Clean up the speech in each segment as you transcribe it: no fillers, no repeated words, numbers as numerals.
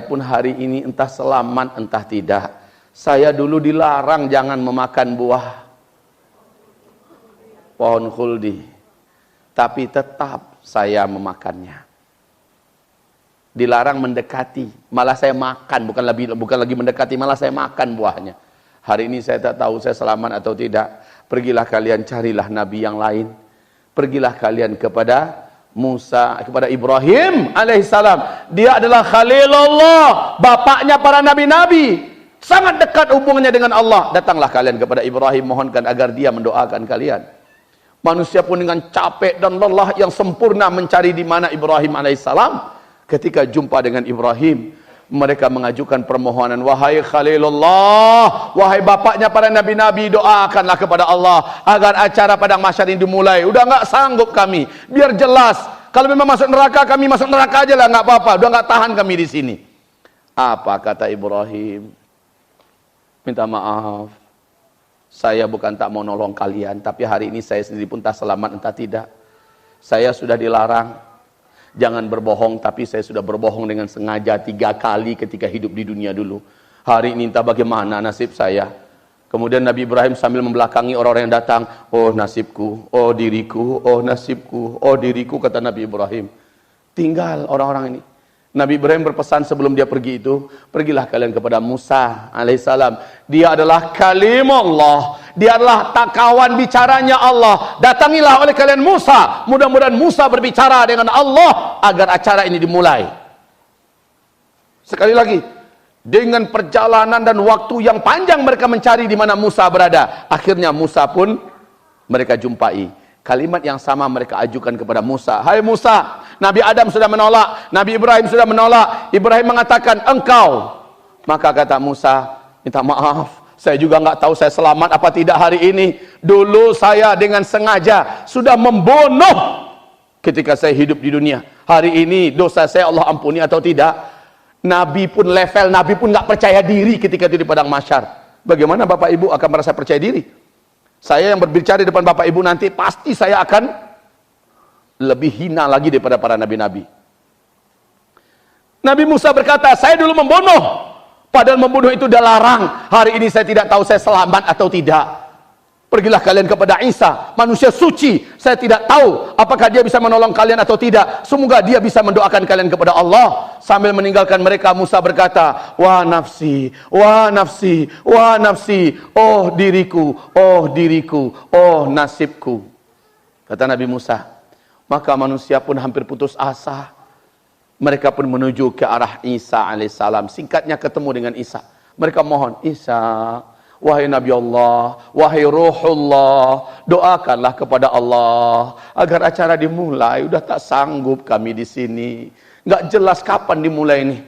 pun hari ini entah selamat entah tidak. Saya dulu dilarang jangan memakan buah pohon khuldi, tapi tetap saya memakannya. Dilarang mendekati, malah saya makan, bukan lagi mendekati, malah saya makan buahnya. Hari ini saya tak tahu saya selamat atau tidak. Pergilah kalian carilah nabi yang lain. Pergilah kalian kepada Musa, kepada Ibrahim alaihissalam. Dia adalah Khalilullah, bapaknya para nabi-nabi. Sangat dekat hubungannya dengan Allah. Datanglah kalian kepada Ibrahim, mohonkan agar dia mendoakan kalian. Manusia pun dengan capek dan lelah yang sempurna mencari di mana Ibrahim alaihissalam. Ketika jumpa dengan Ibrahim, mereka mengajukan permohonan, wahai Khalilullah, wahai bapaknya para nabi-nabi, doakanlah kepada Allah agar acara padang mahsyar ini dimulai. Udah nggak sanggup kami, biar jelas. Kalau memang masuk neraka, kami masuk neraka aja lah, nggak apa-apa. Udah nggak tahan kami di sini. Apa kata Ibrahim? Minta maaf, saya bukan tak mau nolong kalian, tapi hari ini saya sendiri pun tak selamat entah tidak. Saya sudah dilarang jangan berbohong, tapi saya sudah berbohong dengan sengaja 3 kali ketika hidup di dunia dulu. Hari ini entah bagaimana nasib saya. Kemudian Nabi Ibrahim sambil membelakangi orang-orang yang datang, oh nasibku, oh diriku, oh nasibku, oh diriku, kata Nabi Ibrahim. Tinggal orang-orang ini. Nabi Ibrahim berpesan sebelum dia pergi itu, pergilah kalian kepada Musa alaihissalam. Dia adalah kalimullah. Dia adalah kawan bicaranya Allah. Datangilah oleh kalian Musa. Mudah-mudahan Musa berbicara dengan Allah agar acara ini dimulai. Sekali lagi, dengan perjalanan dan waktu yang panjang mereka mencari di mana Musa berada. Akhirnya Musa pun mereka jumpai. Kalimat yang sama mereka ajukan kepada Musa. Hai Musa, Nabi Adam sudah menolak, Nabi Ibrahim sudah menolak. Ibrahim mengatakan engkau. Maka kata Musa, minta maaf, saya juga nggak tahu saya selamat apa tidak hari ini. Dulu saya dengan sengaja sudah membunuh ketika saya hidup di dunia. Hari ini dosa saya Allah ampuni atau tidak? Nabi pun Nabi pun nggak percaya diri ketika itu di padang mahsyar. Bagaimana Bapak Ibu akan merasa percaya diri? Saya yang berbicara di depan Bapak Ibu nanti pasti saya akan lebih hina lagi daripada para nabi-nabi. Nabi Musa berkata, saya dulu membunuh, padahal membunuh itu udah larang. Hari ini saya tidak tahu saya selamat atau tidak. Pergilah kalian kepada Isa, manusia suci. Saya tidak tahu apakah dia bisa menolong kalian atau tidak. Semoga dia bisa mendoakan kalian kepada Allah. Sambil meninggalkan mereka, Musa berkata, wah nafsi, wah nafsi, wah nafsi, oh diriku, oh diriku, oh nasibku. Kata Nabi Musa. Maka manusia pun hampir putus asa. Mereka pun menuju ke arah Isa alaihissalam. Singkatnya ketemu dengan Isa. Mereka mohon, Isa, wahai Nabi Allah, wahai Ruhullah, doakanlah kepada Allah agar acara dimulai. Udah tak sanggup kami di sini. Nggak jelas kapan dimulai ini.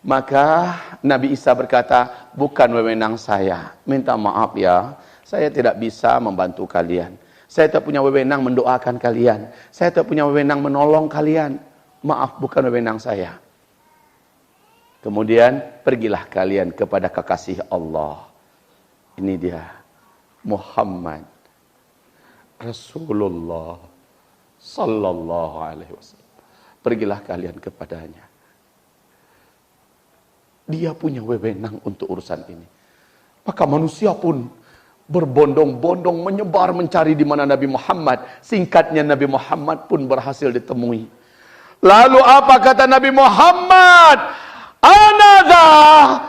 Maka Nabi Isa berkata, bukan wewenang saya. Minta maaf ya, saya tidak bisa membantu kalian. Saya tak punya wewenang mendoakan kalian. Saya tak punya wewenang menolong kalian. Maaf, bukan wewenang saya. Kemudian pergilah kalian kepada kekasih Allah. Ini dia, Muhammad Rasulullah sallallahu alaihi wasallam. Pergilah kalian kepadanya. Dia punya wewenang untuk urusan ini. Maka manusia pun berbondong-bondong menyebar mencari di mana Nabi Muhammad. Singkatnya Nabi Muhammad pun berhasil ditemui. Lalu apa kata Nabi Muhammad? Anada,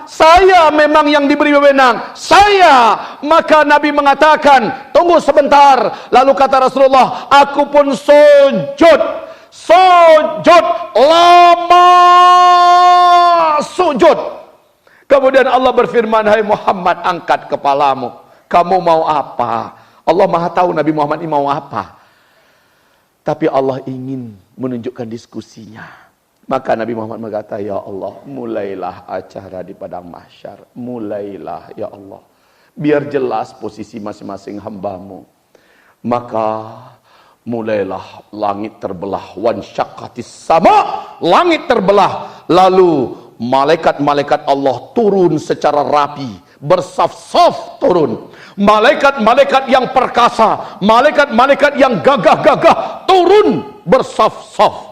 saya memang yang diberi wewenang, saya. Maka Nabi mengatakan, tunggu sebentar. Lalu kata Rasulullah, aku pun sujud lama sujud. Kemudian Allah berfirman, hai Muhammad, angkat kepalamu. Kamu mau apa? Allah Maha tahu Nabi Muhammad ini mau apa. Tapi Allah ingin menunjukkan diskusinya. Maka Nabi Muhammad berkata, ya Allah, mulailah acara di padang mahsyar. Mulailah ya Allah. Biar jelas posisi masing-masing hambamu. Maka mulailah langit terbelah. Wansyaqqatis sama. Langit terbelah. Lalu malaikat-malaikat Allah turun secara rapi. Bersaf-saf turun. Malaikat-malaikat yang perkasa. Malaikat-malaikat yang gagah-gagah turun bersaf-saf.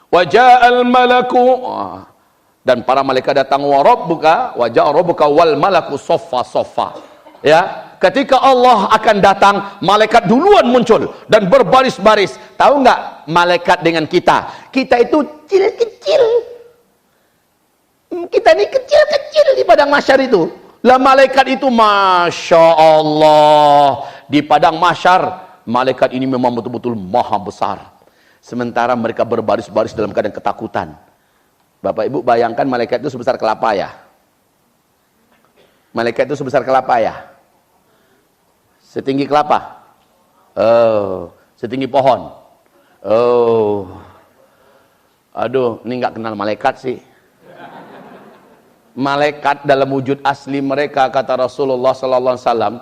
Wa ja'al malaku, dan para malaikat datang, wa rabbuka, wa ja'a rabbuka wal malaku soffa soffa. Ya, ketika Allah akan datang, malaikat duluan muncul dan berbaris-baris. Tahu nggak malaikat dengan kita? Kita itu kecil-kecil. Kita ini kecil-kecil di padang mahsyar itu. Lah malaikat itu, masya Allah, di padang mahsyar malaikat ini memang betul-betul maha besar. Sementara mereka berbaris-baris dalam keadaan ketakutan. Bapak Ibu bayangkan malaikat itu sebesar kelapa ya. Malaikat itu sebesar kelapa ya. Setinggi kelapa. Oh, setinggi pohon. Oh. Aduh, ini nggak kenal malaikat sih. Malaikat dalam wujud asli mereka, kata Rasulullah sallallahu alaihi wasallam,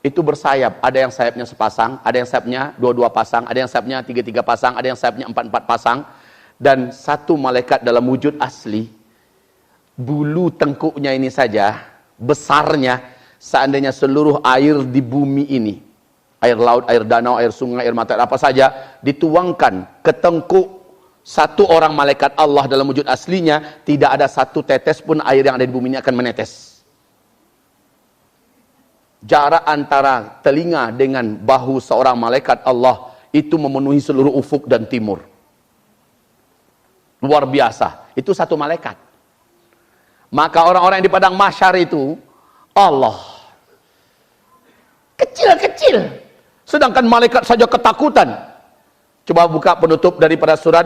itu bersayap. Ada yang sayapnya sepasang, ada yang sayapnya dua-dua pasang, ada yang sayapnya tiga-tiga pasang, ada yang sayapnya empat-empat pasang. Dan satu malaikat dalam wujud asli, bulu tengkuknya ini saja besarnya seandainya seluruh air di bumi ini, air laut, air danau, air sungai, air mata, apa saja dituangkan ke tengkuk satu orang malaikat Allah dalam wujud aslinya, tidak ada satu tetes pun air yang ada di bumi ini akan menetes. Jarak antara telinga dengan bahu seorang malaikat Allah itu memenuhi seluruh ufuk dan timur. Luar biasa. Itu satu malaikat. Maka orang-orang yang di padang mahsyar itu, Allah kecil-kecil, sedangkan malaikat saja ketakutan. Coba buka penutup daripada surat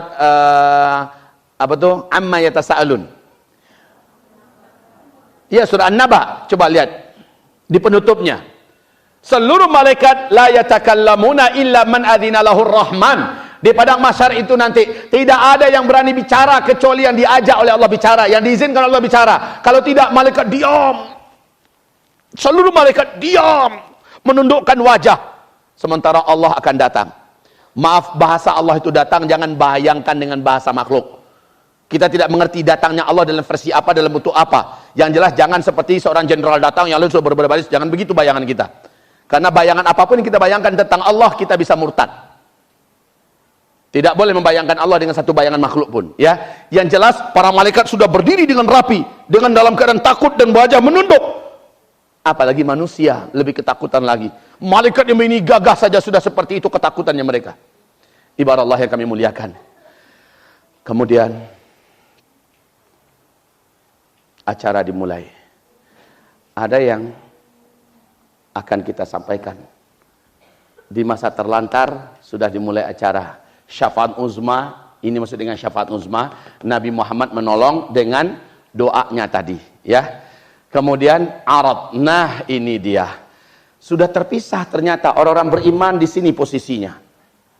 apa tuh? Amma yatasaalun. Ya, surah An-Naba. Coba lihat di penutupnya. Seluruh malaikat la yatakallamuna illa man adzina lahur rahman. Di padang mahsyar itu nanti tidak ada yang berani bicara kecuali yang diajak oleh Allah bicara, yang diizinkan Allah bicara. Kalau tidak, malaikat diam. Seluruh malaikat diam, menundukkan wajah. Sementara Allah akan datang. Maaf, bahasa Allah itu datang jangan bayangkan dengan bahasa makhluk. Kita tidak mengerti datangnya Allah dalam versi apa, dalam bentuk apa. Yang jelas jangan seperti seorang jenderal datang yang lalu sudah berbaris. Jangan begitu bayangan kita. Karena bayangan apapun yang kita bayangkan tentang Allah, kita bisa murtad. Tidak boleh membayangkan Allah dengan satu bayangan makhluk pun, ya. Yang jelas para malaikat sudah berdiri dengan rapi, dengan dalam keadaan takut dan wajah menunduk. Apalagi manusia lebih ketakutan lagi. Malaikat yang ini gagah saja sudah seperti itu ketakutannya mereka. Ibarat Allah yang kami muliakan. Kemudian acara dimulai. Ada yang akan kita sampaikan. Di masa terlantar sudah dimulai acara syafaat uzma. Ini maksud dengan syafaat uzma, Nabi Muhammad menolong dengan doanya tadi, ya. Kemudian arad. Nah, ini dia. Sudah terpisah ternyata orang-orang beriman di sini posisinya.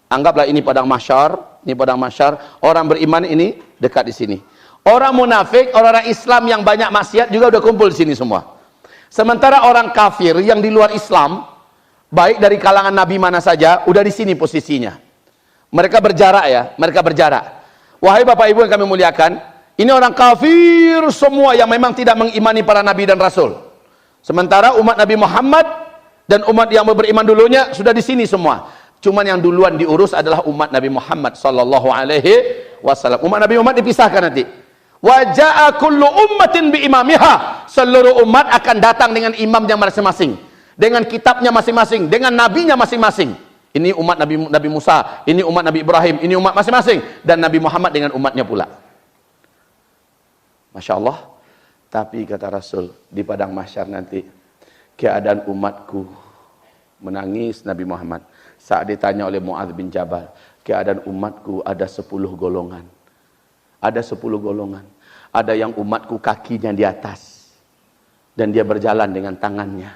Anggaplah ini padang mahsyar, ini padang mahsyar. Orang beriman ini dekat di sini. Orang munafik, orang-orang Islam yang banyak maksiat juga udah kumpul di sini semua. Sementara orang kafir yang di luar Islam, baik dari kalangan nabi mana saja, udah di sini posisinya. Mereka berjarak ya, mereka berjarak. Wahai Bapak Ibu yang kami muliakan, ini orang kafir semua yang memang tidak mengimani para nabi dan rasul. Sementara umat Nabi Muhammad dan umat yang beriman dulunya sudah di sini semua. Cuman yang duluan diurus adalah umat Nabi Muhammad sallallahu alaihi wasallam. Umat Nabi Muhammad dipisahkan nanti. Wa jaa kullu ummatin bi imamiha. Seluruh umat akan datang dengan imamnya masing-masing, dengan kitabnya masing-masing, dengan nabinya masing-masing. Ini umat Nabi Musa, ini umat Nabi Ibrahim, ini umat masing-masing, dan Nabi Muhammad dengan umatnya pula. Masya Allah. Tapi kata Rasul, di padang mahsyar nanti keadaan umatku menangis. Nabi Muhammad saat ditanya oleh Muadz bin Jabal, keadaan umatku ada 10 golongan. Ada 10 golongan. Ada yang umatku kakinya di atas dan dia berjalan dengan tangannya.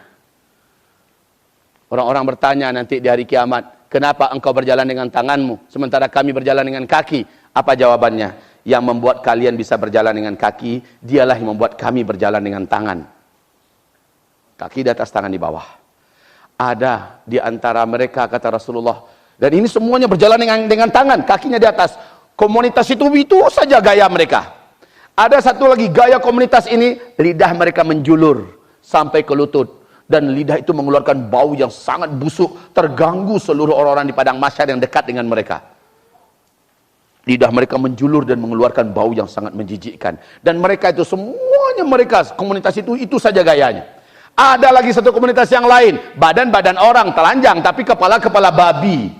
Orang-orang bertanya nanti di hari kiamat, kenapa engkau berjalan dengan tanganmu sementara kami berjalan dengan kaki? Apa jawabannya? Yang membuat kalian bisa berjalan dengan kaki, dialah yang membuat kami berjalan dengan tangan. Kaki di atas, tangan di bawah. Ada di antara mereka, kata Rasulullah, dan ini semuanya berjalan dengan tangan, kakinya di atas. Komunitas itu saja gaya mereka. Ada satu lagi gaya komunitas ini, lidah mereka menjulur sampai ke lutut. Dan lidah itu mengeluarkan bau yang sangat busuk, terganggu seluruh orang-orang di padang mahsyar yang dekat dengan mereka. Lidah mereka menjulur dan mengeluarkan bau yang sangat menjijikkan. Dan mereka itu semuanya, komunitas itu saja gayanya. Ada lagi satu komunitas yang lain, badan-badan orang telanjang tapi kepala-kepala babi,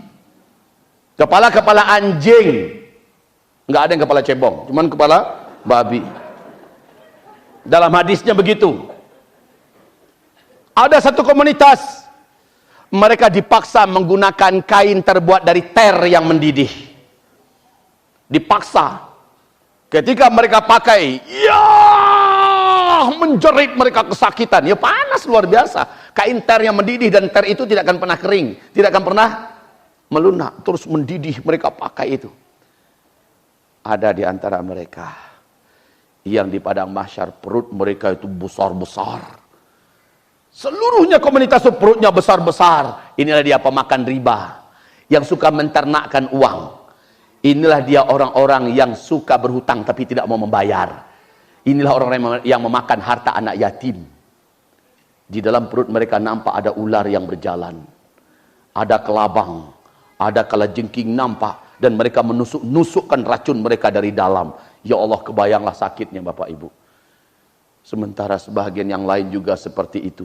kepala-kepala anjing. Nggak ada yang kepala cebong, cuman kepala babi. Dalam hadisnya begitu. Ada satu komunitas, mereka dipaksa menggunakan kain terbuat dari ter yang mendidih. Dipaksa. Ketika mereka pakai, ya menjerit, mereka kesakitan. Ya panas luar biasa. Kain ter yang mendidih, dan ter itu tidak akan pernah kering, tidak akan pernah melunak, terus mendidih. Mereka pakai itu. Ada di antara mereka yang di padang mahsyar perut mereka itu besar-besar. Seluruhnya komunitas itu perutnya besar-besar. Inilah dia pemakan riba, yang suka menternakkan uang. Inilah dia orang-orang yang suka berhutang tapi tidak mau membayar. Inilah orang-orang yang memakan harta anak yatim. Di dalam perut mereka nampak ada ular yang berjalan, ada kelabang, ada kalajengking nampak, dan mereka menusuk-nusukkan racun mereka dari dalam. Ya Allah, kebayanglah sakitnya Bapak Ibu. Sementara sebahagian yang lain juga seperti itu.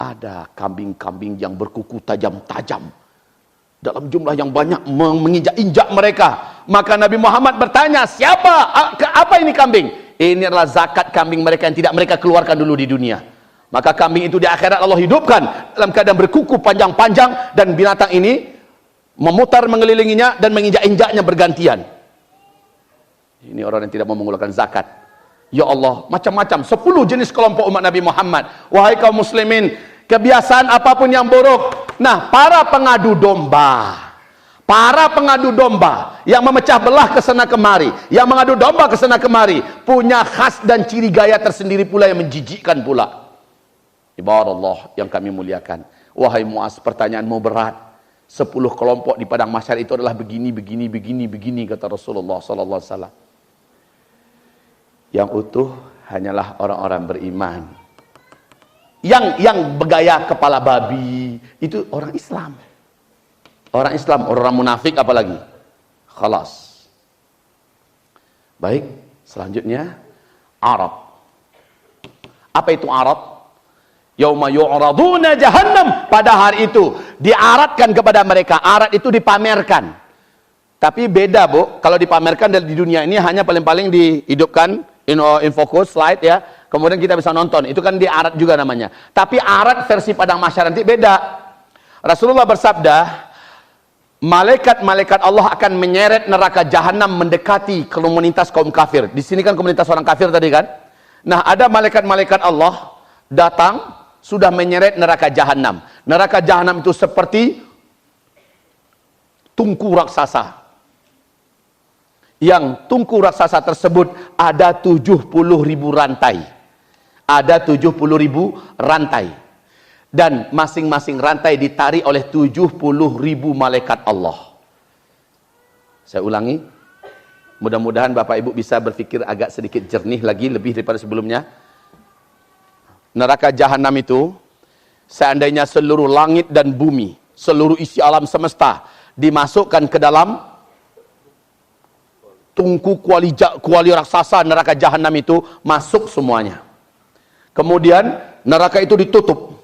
Ada kambing-kambing yang berkuku tajam-tajam dalam jumlah yang banyak, menginjak-injak mereka. Maka Nabi Muhammad bertanya, siapa? Apa ini kambing? Ini adalah zakat kambing mereka yang tidak mereka keluarkan dulu di dunia. Maka kambing itu di akhirat Allah hidupkan dalam keadaan berkuku panjang-panjang, dan binatang ini memutar mengelilinginya dan menginjak-injaknya bergantian. Ini orang yang tidak mau mengeluarkan zakat. Ya Allah, macam-macam, 10 jenis kelompok umat Nabi Muhammad. Wahai kaum muslimin, kebiasaan apapun yang buruk. Nah, para pengadu domba yang memecah belah ke sana kemari, yang mengadu domba ke sana kemari, punya khas dan ciri gaya tersendiri pula yang menjijikkan pula. Ibarat Allah yang kami muliakan. Wahai Muaz, pertanyaanmu berat. 10 kelompok di padang mahsyar itu adalah begini, kata Rasulullah sallallahu alaihi wasallam. Yang utuh hanyalah orang-orang beriman. Yang bergaya kepala babi itu orang Islam. Orang munafik apalagi. Khalas. Baik, selanjutnya Arab. Apa itu Arab? Yauma yu'raduna jahannam. Pada hari itu diaratkan kepada mereka. Arat itu dipamerkan. Tapi beda, Bu. Kalau dipamerkan di dunia ini hanya paling-paling dihidupkan in focus slide ya. Kemudian kita bisa nonton, itu kan di arat juga namanya. Tapi arat versi padang mahsyar nanti beda. Rasulullah bersabda, malaikat-malaikat Allah akan menyeret neraka jahanam mendekati komunitas kaum kafir. Di sini kan komunitas orang kafir tadi kan. Nah, ada malaikat-malaikat Allah datang sudah menyeret neraka jahanam. Neraka jahanam itu seperti tungku raksasa. Yang tungku raksasa tersebut ada 70.000 rantai. Ada 70.000 rantai. Dan masing-masing rantai ditarik oleh 70.000 malaikat Allah. Saya ulangi. Mudah-mudahan Bapak Ibu bisa berpikir agak sedikit jernih lagi, lebih daripada sebelumnya. Neraka jahanam itu, seandainya seluruh langit dan bumi, seluruh isi alam semesta dimasukkan ke dalam tungku kuali raksasa neraka jahanam itu, masuk semuanya. Kemudian neraka itu ditutup.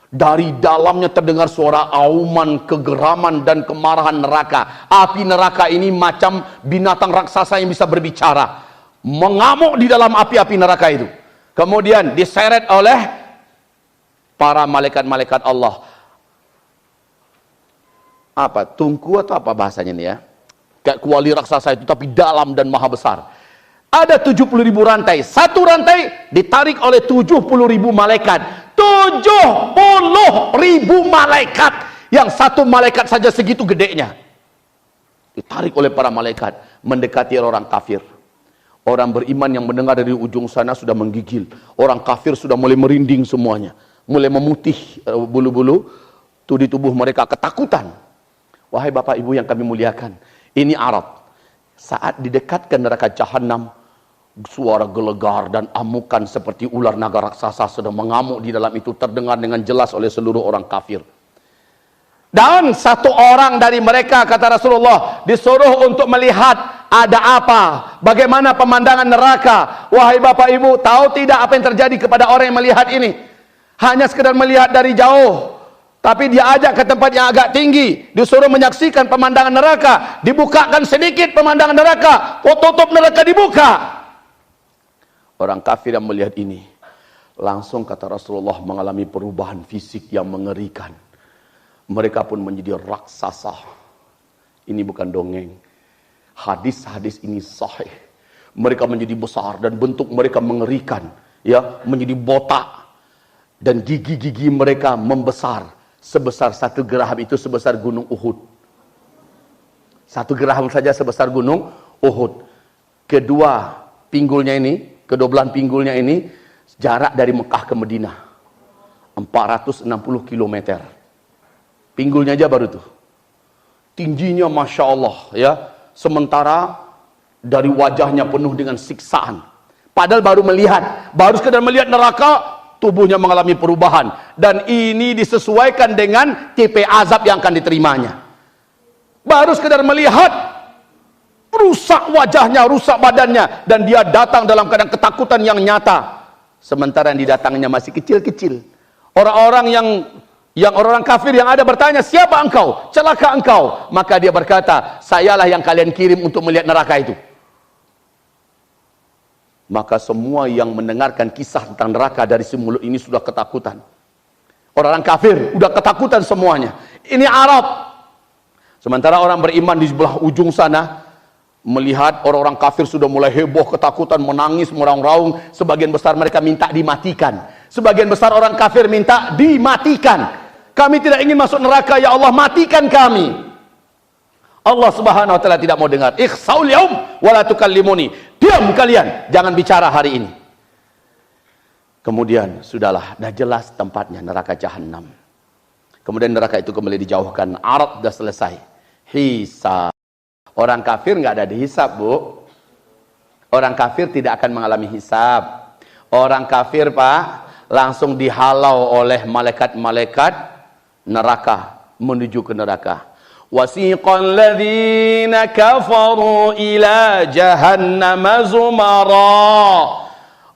Dari dalamnya terdengar suara auman, kegeraman dan kemarahan neraka. Api neraka ini macam binatang raksasa yang bisa berbicara, mengamuk di dalam api-api neraka itu. Kemudian diseret oleh para malaikat-malaikat Allah. Apa? Tungku atau apa bahasanya nih ya? Kayak kuali raksasa itu tapi dalam dan maha besar. Ada 70.000 rantai. Satu rantai ditarik oleh 70.000 malaikat. 70.000 malaikat. Yang satu malaikat saja segitu gedenya. Ditarik oleh para malaikat mendekati orang kafir. Orang beriman yang mendengar dari ujung sana sudah menggigil. Orang kafir sudah mulai merinding semuanya. Mulai memutih bulu-bulu di tubuh mereka, ketakutan. Wahai Bapak Ibu yang kami muliakan, ini Arab. Saat didekatkan neraka jahanam, suara gelegar dan amukan seperti ular naga raksasa sedang mengamuk di dalam itu terdengar dengan jelas oleh seluruh orang kafir. Dan satu orang dari mereka, kata Rasulullah, disuruh untuk melihat ada apa, bagaimana pemandangan neraka. Wahai Bapak Ibu, tahu tidak apa yang terjadi kepada orang yang melihat ini? Hanya sekedar melihat dari jauh, tapi dia ajak ke tempat yang agak tinggi, disuruh menyaksikan pemandangan neraka, dibukakan sedikit pemandangan neraka, tutup neraka dibuka. Orang kafir yang melihat ini, langsung kata Rasulullah mengalami perubahan fisik yang mengerikan. Mereka pun menjadi raksasa. Ini bukan dongeng. Hadis-hadis ini sahih. Mereka menjadi besar dan bentuk mereka mengerikan, ya, menjadi botak, dan gigi-gigi mereka membesar sebesar satu geraham itu sebesar gunung Uhud. Satu geraham saja sebesar gunung Uhud. Kedua pinggulnya ini, kedua belah pinggulnya ini jarak dari Mekah ke Madinah 460 km. Pinggulnya aja baru tuh. Tingginya Masya Allah, ya. Sementara dari wajahnya penuh dengan siksaan. Padahal baru melihat, baru sekedar melihat neraka, tubuhnya mengalami perubahan. Dan ini disesuaikan dengan tipe azab yang akan diterimanya. Baru sekedar melihat, rusak wajahnya, rusak badannya. Dan dia datang dalam keadaan ketakutan yang nyata. Sementara yang didatanginya masih kecil-kecil. Orang-orang yang orang kafir yang ada bertanya, siapa engkau? Celaka engkau. Maka dia berkata, sayalah yang kalian kirim untuk melihat neraka itu. Maka semua yang mendengarkan kisah tentang neraka dari si mulut ini sudah ketakutan. Orang kafir sudah ketakutan semuanya. Ini Arab. Sementara orang beriman di sebelah ujung sana melihat orang-orang kafir sudah mulai heboh, ketakutan, menangis, meraung-raung. Sebagian besar mereka minta dimatikan. Sebagian besar orang kafir minta dimatikan. Kami tidak ingin masuk neraka, ya Allah, matikan kami. Allah Subhanahu wa taala tidak mau dengar. Ikhsaul yaum wa la tukallimuni. Diam kalian, jangan bicara hari ini. Kemudian sudahlah, dah jelas tempatnya neraka jahanam. Kemudian neraka itu kembali dijauhkan. Arad dah selesai. Hisab. Orang kafir nggak ada dihisab, Bu. Orang kafir tidak akan mengalami hisab. Orang kafir, Pak, langsung dihalau oleh malaikat-malaikat neraka, menuju ke neraka. Wasiqal ladzina kafaru ila jahannama zumara.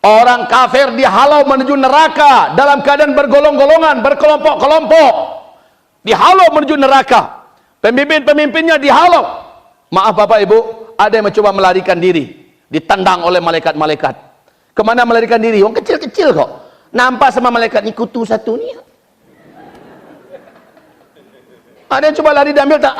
Orang kafir dihalau menuju neraka dalam keadaan bergolong-golongan, berkelompok-kelompok. Dihalau menuju neraka. Pemimpin-pemimpinnya dihalau. Maaf Bapak Ibu, ada yang mencoba melarikan diri, ditendang oleh malaikat-malaikat. Kemana melarikan diri? Wong kecil-kecil kok. Nampak sama malaikat ni kutu satu ni. Ada yang coba lari diambil tak?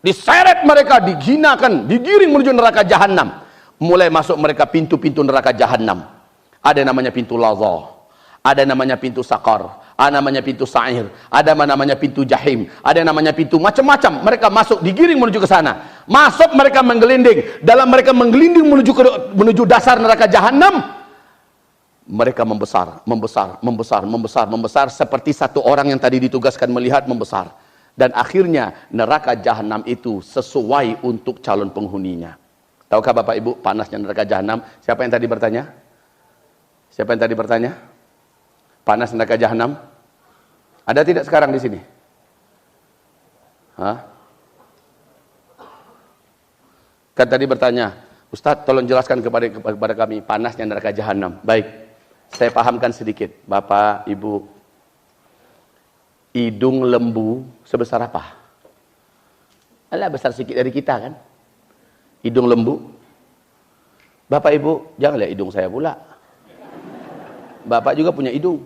Diseret mereka, diginakan, digiring menuju neraka jahanam. Mulai masuk mereka pintu-pintu neraka jahanam. Ada yang namanya pintu Laza, ada yang namanya pintu Sakar, ada namanya pintu Sa'ir, ada namanya pintu Jahim, ada yang namanya pintu macam-macam. Mereka masuk, digiring menuju ke sana. Masuk mereka menggelinding. Dalam mereka menggelinding menuju dasar neraka jahanam, mereka membesar, membesar, membesar, membesar, membesar, seperti satu orang yang tadi ditugaskan melihat membesar. Dan akhirnya neraka jahanam itu sesuai untuk calon penghuninya. Tahukah Bapak Ibu panasnya neraka jahanam? Siapa yang tadi bertanya? Siapa yang tadi bertanya? Panas neraka jahanam? Ada tidak sekarang di sini? Hah? Kan tadi bertanya, Ustadz tolong jelaskan kepada kami panasnya neraka jahanam. Baik. Saya pahamkan sedikit, Bapak, Ibu. Hidung lembu sebesar apa? Alah, besar sedikit dari kita kan? Hidung lembu. Bapak, Ibu, jangan lihat hidung saya pula. Bapak juga punya hidung.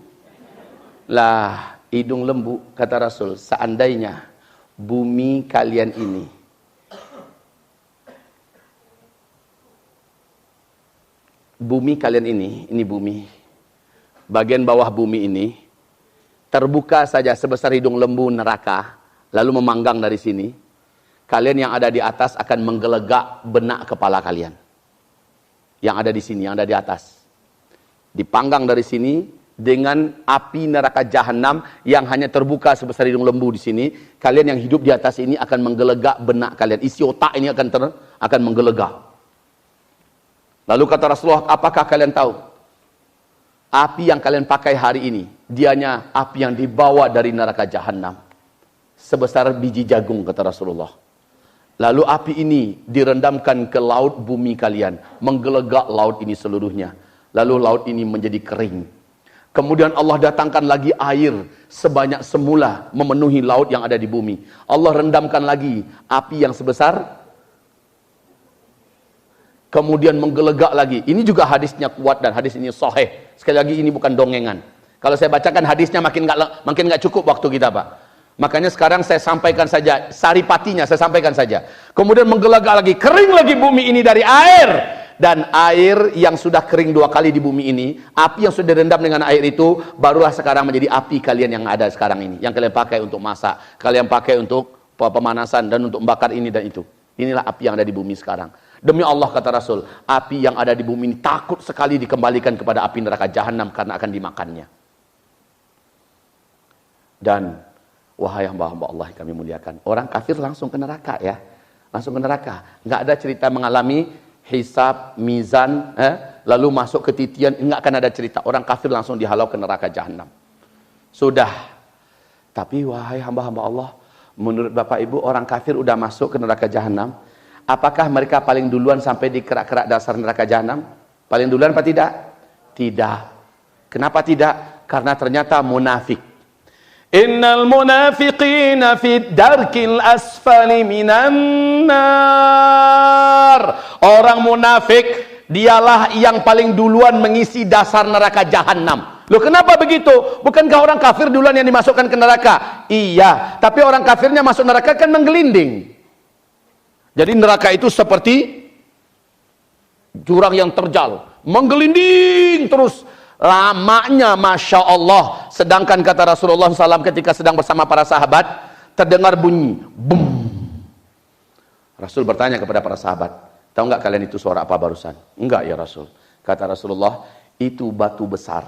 Lah, hidung lembu, kata Rasul, seandainya bumi kalian ini bumi, bagian bawah bumi ini terbuka saja sebesar hidung lembu neraka, lalu memanggang dari sini, kalian yang ada di atas akan menggelegak benak kepala kalian. Yang ada di sini, yang ada di atas. Dipanggang dari sini dengan api neraka jahanam yang hanya terbuka sebesar hidung lembu di sini. Kalian yang hidup di atas ini akan menggelegak benak kalian. Isi otak ini akan menggelegak. Lalu kata Rasulullah, apakah kalian tahu api yang kalian pakai hari ini, dianya api yang dibawa dari neraka jahanam. Sebesar biji jagung, kata Rasulullah. Lalu api ini direndamkan ke laut bumi kalian. Menggelegak laut ini seluruhnya. Lalu laut ini menjadi kering. Kemudian Allah datangkan lagi air sebanyak semula memenuhi laut yang ada di bumi. Allah rendamkan lagi api yang sebesar, kemudian menggelegak lagi. Ini juga hadisnya kuat dan hadis ini sahih. Sekali lagi ini bukan dongengan. Kalau saya bacakan hadisnya makin nggak cukup waktu kita, Pak. Makanya sekarang saya sampaikan saja saripatinya, saya sampaikan saja. Kemudian menggelegak lagi, kering lagi bumi ini dari air. Dan air yang sudah kering 2 kali di bumi ini, api yang sudah direndam dengan air itu, barulah sekarang menjadi api kalian yang ada sekarang ini. Yang kalian pakai untuk masak, kalian pakai untuk pemanasan dan untuk membakar ini dan itu. Inilah api yang ada di bumi sekarang. Demi Allah, kata Rasul, api yang ada di bumi ini takut sekali dikembalikan kepada api neraka jahanam karena akan dimakannya. Dan wahai hamba-hamba Allah yang kami muliakan, orang kafir langsung ke neraka ya. Langsung ke neraka. Nggak ada cerita mengalami hisab, mizan, lalu masuk ke titian, nggak akan ada cerita. Orang kafir langsung dihalau ke neraka jahanam. Sudah. Tapi wahai hamba-hamba Allah, menurut Bapak Ibu, orang kafir udah masuk ke neraka jahanam. Apakah mereka paling duluan sampai di kerak-kerak dasar neraka jahanam? Paling duluan apa tidak? Tidak. Kenapa tidak? Karena ternyata munafik. Innal munafiqina fid darkil asfali minan nar. Orang munafik dialah yang paling duluan mengisi dasar neraka jahanam. Loh, kenapa begitu? Bukankah orang kafir duluan yang dimasukkan ke neraka? Iya, tapi orang kafirnya masuk neraka kan menggelinding. Jadi neraka itu seperti jurang yang terjal, menggelinding terus. Lamanya Masya Allah. Sedangkan kata Rasulullah SAW ketika sedang bersama para sahabat, terdengar bunyi bum. Rasul bertanya kepada para sahabat, tahu nggak kalian itu suara apa barusan? Enggak ya Rasul. Kata Rasulullah, itu batu besar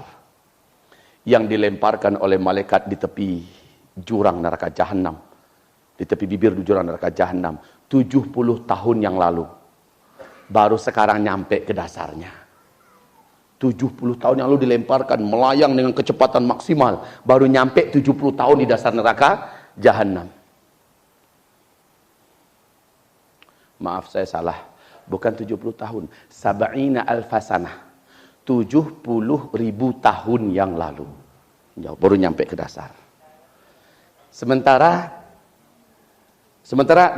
yang dilemparkan oleh malaikat di tepi jurang neraka jahanam, di tepi bibir jurang neraka jahanam 70 tahun yang lalu. Baru sekarang nyampe ke dasarnya. 70 tahun yang lalu dilemparkan, melayang dengan kecepatan maksimal, baru nyampe 70 tahun di dasar neraka jahanam. Maaf, saya salah, bukan 70 tahun, sab'ina alfasanah, 70.000 tahun yang lalu baru nyampe ke dasar. Sementara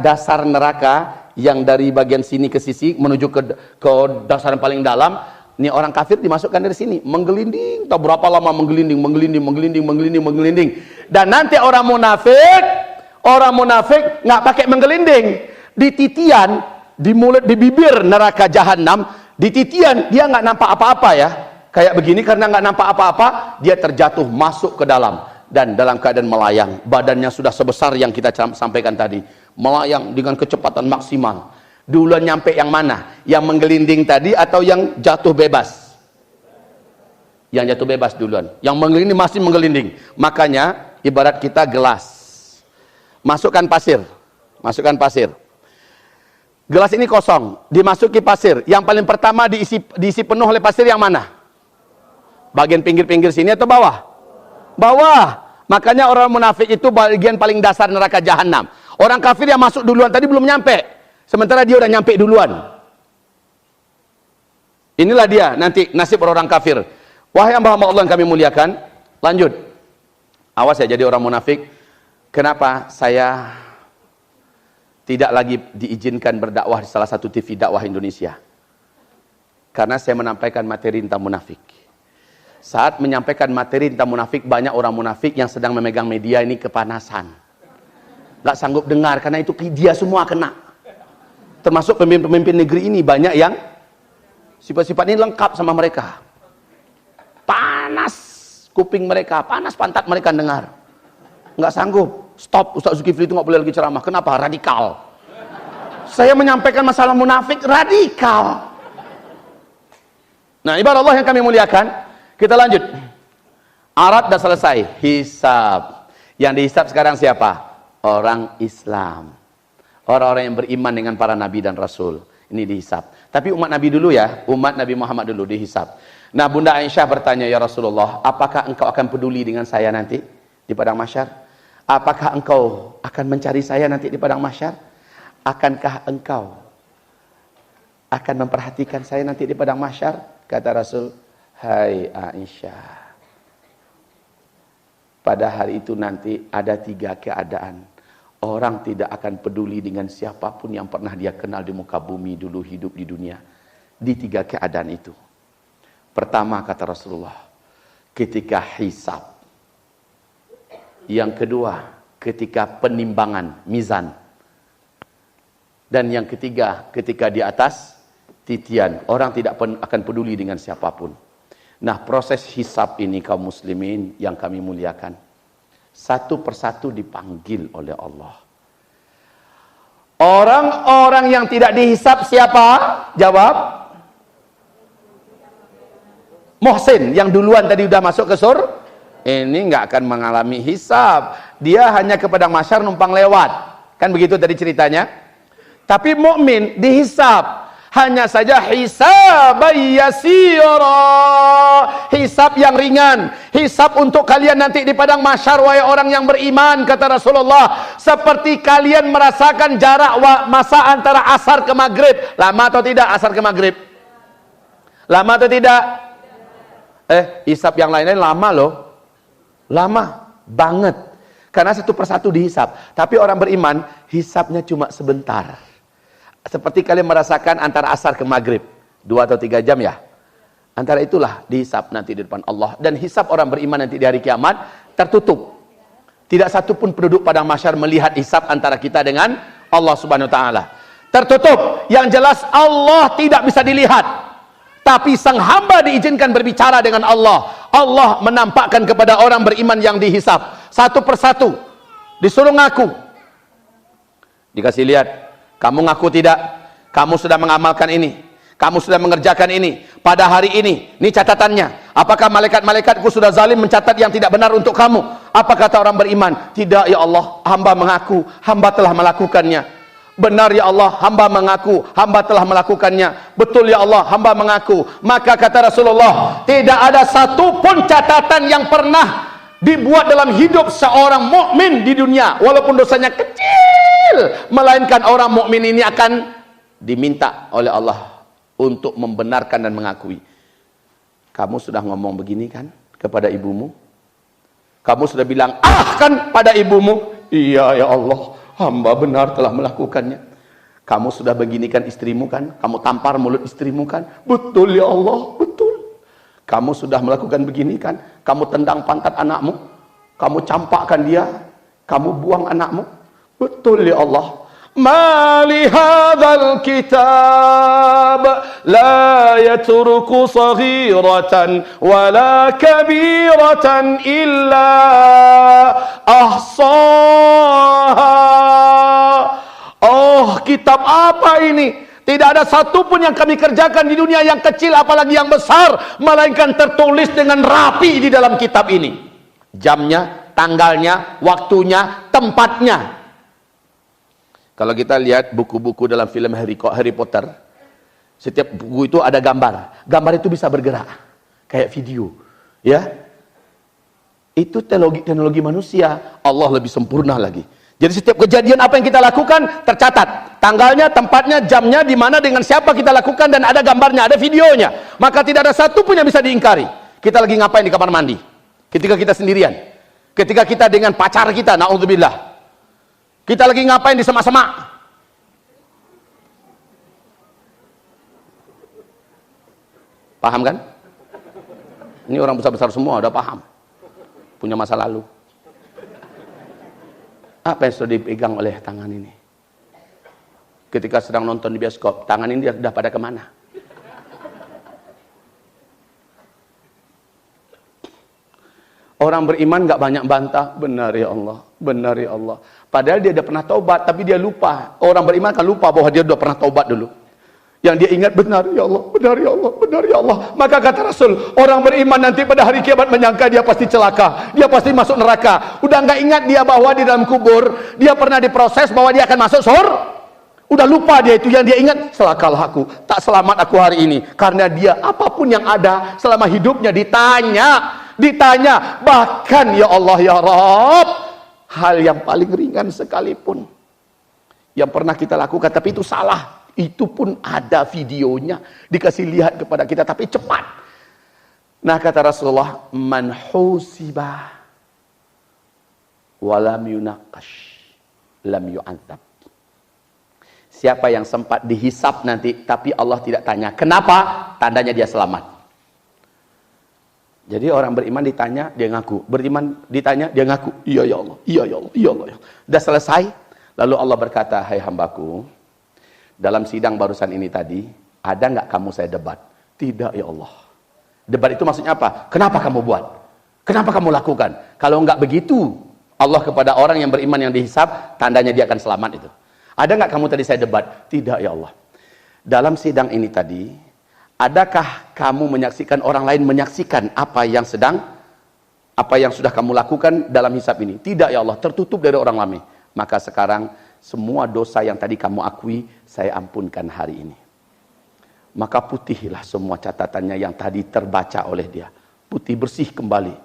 dasar neraka yang dari bagian sini ke sisi menuju ke dasar yang paling dalam, ini orang kafir dimasukkan dari sini, menggelinding, tahu berapa lama menggelinding. Dan nanti orang munafik nggak pakai menggelinding, di titian, di mulut, di bibir neraka jahanam, di titian dia nggak nampak apa-apa ya, kayak begini. Karena nggak nampak apa-apa, dia terjatuh masuk ke dalam dan dalam keadaan melayang. Badannya sudah sebesar yang kita sampaikan tadi, melayang dengan kecepatan maksimal. Duluan nyampe yang mana? Yang menggelinding tadi atau yang jatuh bebas? Yang jatuh bebas duluan. Yang menggelinding masih menggelinding. Makanya ibarat kita gelas. Masukkan pasir. Gelas ini kosong, dimasuki pasir. Yang paling pertama diisi penuh oleh pasir yang mana? Bagian pinggir-pinggir sini atau bawah? Bawah. Makanya orang munafik itu bagian paling dasar neraka jahanam. Orang kafir yang masuk duluan tadi belum nyampe. Sementara dia udah nyampe duluan. Inilah dia nanti nasib orang kafir. Wahai hamba-hamba Allah yang kami muliakan, lanjut. Awas ya jadi orang munafik. Kenapa saya tidak lagi diizinkan berdakwah di salah satu TV dakwah Indonesia? Karena saya menampaikan materi tentang munafik. Saat menyampaikan materi tentang munafik, banyak orang munafik yang sedang memegang media ini kepanasan. Gak sanggup dengar karena itu dia semua kena. Termasuk pemimpin-pemimpin negeri ini banyak yang sifat-sifat ini lengkap sama mereka. Panas kuping mereka, panas pantat mereka dengar. Nggak sanggup. Stop, Ustaz Zulkifli itu nggak boleh lagi ceramah. Kenapa? Radikal. Saya menyampaikan masalah munafik radikal. Nah, ibarat Allah yang kami muliakan, kita lanjut. Arat dah selesai, hisab. Yang dihisab sekarang siapa? Orang Islam. Orang-orang yang beriman dengan para nabi dan rasul. Ini dihisab. Tapi umat Nabi dulu ya, umat Nabi Muhammad dulu dihisab. Nah, Bunda Aisyah bertanya, ya Rasulullah, apakah engkau akan peduli dengan saya nanti di padang mahsyar? Apakah engkau akan mencari saya nanti di padang mahsyar? Akankah engkau akan memperhatikan saya nanti di padang mahsyar? Kata Rasul, hai Aisyah, pada hari itu nanti ada 3 keadaan. Orang tidak akan peduli dengan siapapun yang pernah dia kenal di muka bumi dulu hidup di dunia. Di 3 keadaan itu. Pertama, kata Rasulullah, ketika hisab. Yang kedua, ketika penimbangan, mizan. Dan yang ketiga, ketika di atas titian. Orang tidak akan peduli dengan siapapun. Nah, proses hisab ini kaum muslimin yang kami muliakan. Satu persatu dipanggil oleh Allah. Orang-orang yang tidak dihisab siapa? Jawab. Muhsin yang duluan tadi udah masuk ke surga, ini nggak akan mengalami hisab. Dia hanya ke padang mahsyar numpang lewat. Kan begitu tadi ceritanya. Tapi mukmin dihisab. Hanya saja hisab yasira. Hisab yang ringan. Hisab untuk kalian nanti di padang mahsyar, wahai orang yang beriman, kata Rasulullah, seperti kalian merasakan jarak masa antara asar ke maghrib. Lama atau tidak asar ke maghrib? Lama atau tidak? Hisab yang lain-lain lama loh. Lama banget. Karena satu persatu dihisab. Tapi orang beriman, hisabnya cuma sebentar. Seperti kalian merasakan antara asar ke maghrib. 2 atau 3 jam ya. Antara itulah dihisab nanti di depan Allah. Dan hisab orang beriman nanti di hari kiamat tertutup. Tidak satu pun penduduk padang mahsyar melihat hisab antara kita dengan Allah Subhanahu wa taala. Tertutup. Yang jelas Allah tidak bisa dilihat. Tapi sang hamba diizinkan berbicara dengan Allah. Allah menampakkan kepada orang beriman yang dihisab. Satu persatu. Disuruh ngaku. Dikasih lihat. Kamu ngaku tidak? Kamu sudah mengamalkan ini. Kamu sudah mengerjakan ini. Pada hari ini. Ini catatannya. Apakah malaikat-malaikatku sudah zalim mencatat yang tidak benar untuk kamu? Apa kata orang beriman? Tidak ya Allah. Hamba mengaku. Hamba telah melakukannya. Benar ya Allah, hamba mengaku, hamba telah melakukannya. Betul ya Allah, hamba mengaku. Maka kata Rasulullah, tidak ada satu pun catatan yang pernah dibuat dalam hidup seorang mukmin di dunia, walaupun dosanya kecil, melainkan orang mukmin ini akan diminta oleh Allah untuk membenarkan dan mengakui. Kamu sudah ngomong begini kan kepada ibumu? Kamu sudah bilang kan pada ibumu? Iya ya Allah, hamba benar telah melakukannya. Kamu sudah beginikan istrimu kan? Kamu tampar mulut istrimu kan? Betul ya Allah, betul. Kamu sudah melakukan begini kan? Kamu tendang pantat anakmu? Kamu campakkan dia? Kamu buang anakmu? Betul ya Allah. Ma li hadzal kitab la yatruku saghiratan wala kabiratan illa ahsaha. Oh, kitab apa ini? Tidak ada satupun yang kami kerjakan di dunia yang kecil apalagi yang besar, melainkan tertulis dengan rapi di dalam kitab ini. Jamnya, tanggalnya, waktunya, tempatnya. Kalau kita lihat buku-buku dalam film Harry Potter, setiap buku itu ada gambar. Gambar itu bisa bergerak, kayak video. Ya, itu teknologi manusia. Allah lebih sempurna lagi. Jadi setiap kejadian apa yang kita lakukan tercatat. Tanggalnya, tempatnya, jamnya, di mana, dengan siapa kita lakukan, dan ada gambarnya, ada videonya. Maka tidak ada satu pun yang bisa diingkari. Kita lagi ngapain di kamar mandi? Ketika kita sendirian. Ketika kita dengan pacar kita, na'udzubillah. Kita lagi ngapain di semak-semak? Paham kan? Ini orang besar-besar semua udah paham. Punya masa lalu. Apa yang sudah dipegang oleh tangan ini? Ketika sedang nonton di bioskop, tangan ini sudah pada kemana? Orang beriman gak banyak bantah. Benar ya Allah, benar ya Allah. Padahal dia udah pernah taubat, tapi dia lupa. Orang beriman kan lupa bahwa dia udah pernah taubat dulu. Yang dia ingat, benar ya Allah, benar ya Allah, benar ya Allah. Maka kata Rasul, orang beriman nanti pada hari kiamat menyangka dia pasti celaka, dia pasti masuk neraka. Udah gak ingat dia bahwa di dalam kubur dia pernah diproses bahwa dia akan masuk surga. Udah lupa dia itu, yang dia ingat, celakalah aku, tak selamat aku hari ini. Karena dia apapun yang ada selama hidupnya ditanya, bahkan ya Allah ya Rabb, hal yang paling ringan sekalipun yang pernah kita lakukan, tapi itu salah, itu pun ada videonya, dikasih lihat kepada kita, tapi cepat. Nah kata Rasulullah, man husiba walam yunaqash lam yu'adzab. Siapa yang sempat dihisap nanti, tapi Allah tidak tanya. Kenapa? Tandanya dia selamat. Jadi orang beriman ditanya, dia ngaku. Beriman ditanya, dia ngaku. Iya ya Allah, iya ya Allah, iya Allah. Sudah selesai. Lalu Allah berkata, hai hambaku, dalam sidang barusan ini tadi, ada nggak kamu saya debat? Tidak ya Allah. Debat itu maksudnya apa? Kenapa kamu buat? Kenapa kamu lakukan? Kalau nggak begitu, Allah kepada orang yang beriman yang dihisap, tandanya dia akan selamat itu. Ada nggak kamu tadi saya debat? Tidak ya Allah. Dalam sidang ini tadi, adakah kamu menyaksikan orang lain menyaksikan apa yang sudah kamu lakukan dalam hisab ini? Tidak ya Allah, tertutup dari orang lain. Maka sekarang semua dosa yang tadi kamu akui, saya ampunkan hari ini. Maka putihlah semua catatannya yang tadi terbaca oleh dia. Putih bersih kembali.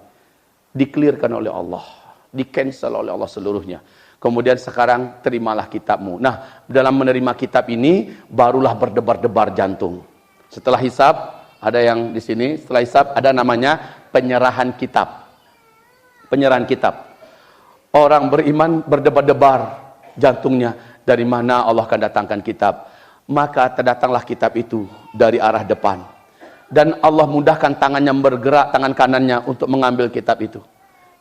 Dikelirkan oleh Allah. Di-cancel oleh Allah seluruhnya. Kemudian sekarang terimalah kitabmu. Nah, dalam menerima kitab ini barulah berdebar-debar jantung. Setelah hisab, ada yang di sini, setelah hisab ada namanya penyerahan kitab. Penyerahan kitab. Orang beriman berdebar-debar jantungnya, dari mana Allah akan datangkan kitab. Maka terdatanglah kitab itu dari arah depan. Dan Allah mudahkan tangannya bergerak, tangan kanannya untuk mengambil kitab itu.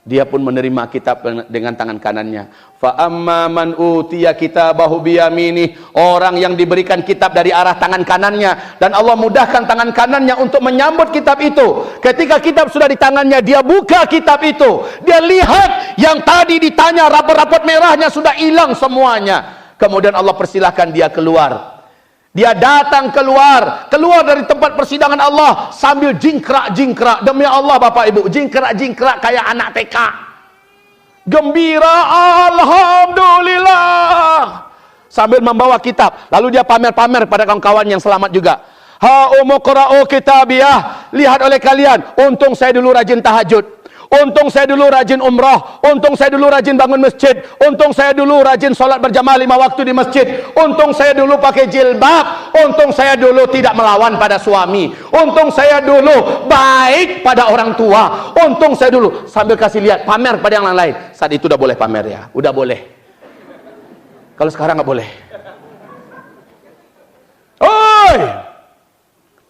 Dia pun menerima kitab dengan tangan kanannya. Fa amma man utiya kitabahu biyaminih, orang yang diberikan kitab dari arah tangan kanannya dan Allah mudahkan tangan kanannya untuk menyambut kitab itu. Ketika kitab sudah di tangannya, dia buka kitab itu. Dia lihat yang tadi ditanya rapot-rapot merahnya sudah hilang semuanya. Kemudian Allah persilahkan dia keluar. Dia datang keluar dari tempat persidangan Allah sambil jingkrak-jingkrak. Demi Allah Bapak Ibu, jingkrak-jingkrak kayak anak TK. Gembira, alhamdulillah. Sambil membawa kitab. Lalu dia pamer-pamer pada kawan-kawan yang selamat juga. Ha umuqra'u kitabiyah. Lihat oleh kalian, untung saya dulu rajin tahajud. Untung saya dulu rajin umrah, untung saya dulu rajin bangun masjid, untung saya dulu rajin sholat berjamaah 5 waktu di masjid, untung saya dulu pakai jilbab, untung saya dulu tidak melawan pada suami, untung saya dulu baik pada orang tua, untung saya dulu, sambil kasih lihat, pamer pada yang lain. Saat itu udah boleh pamer ya, udah boleh. Kalau sekarang nggak boleh. Oi,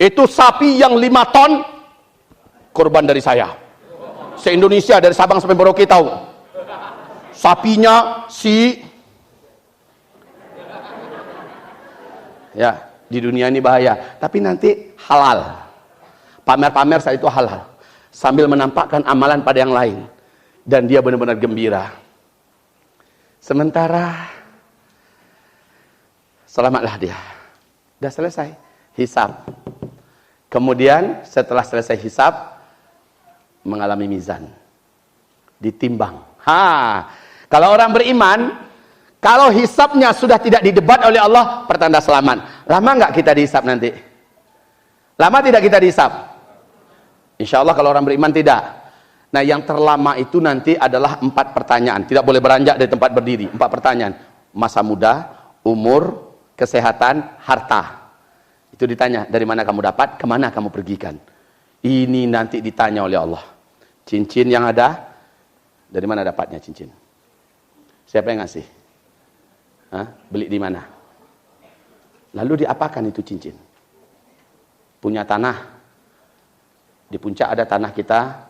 itu sapi yang 5 ton korban dari saya. Se-Indonesia dari Sabang sampai Merauke tahu. Sapinya ya, di dunia ini bahaya, tapi nanti halal. Pamer-pamer saat itu halal. Sambil menampakkan amalan pada yang lain. Dan dia benar-benar gembira. Sementara selamatlah dia. Sudah selesai hisab. Kemudian setelah selesai hisab, mengalami mizan, ditimbang. Kalau orang beriman, kalau hisabnya sudah tidak didebat oleh Allah, pertanda selamat. Lama nggak kita dihisab nanti? Lama tidak kita dihisab? Insya Allah kalau orang beriman tidak. Nah yang terlama itu nanti adalah 4 pertanyaan. Tidak boleh beranjak dari tempat berdiri. 4 pertanyaan. Masa muda, umur, kesehatan, harta. Itu ditanya, dari mana kamu dapat, kemana kamu pergikan. Ini nanti ditanya oleh Allah. Cincin yang ada, dari mana dapatnya cincin? Siapa yang ngasih? Beli di mana? Lalu diapakan itu cincin? Punya tanah. Di puncak ada tanah kita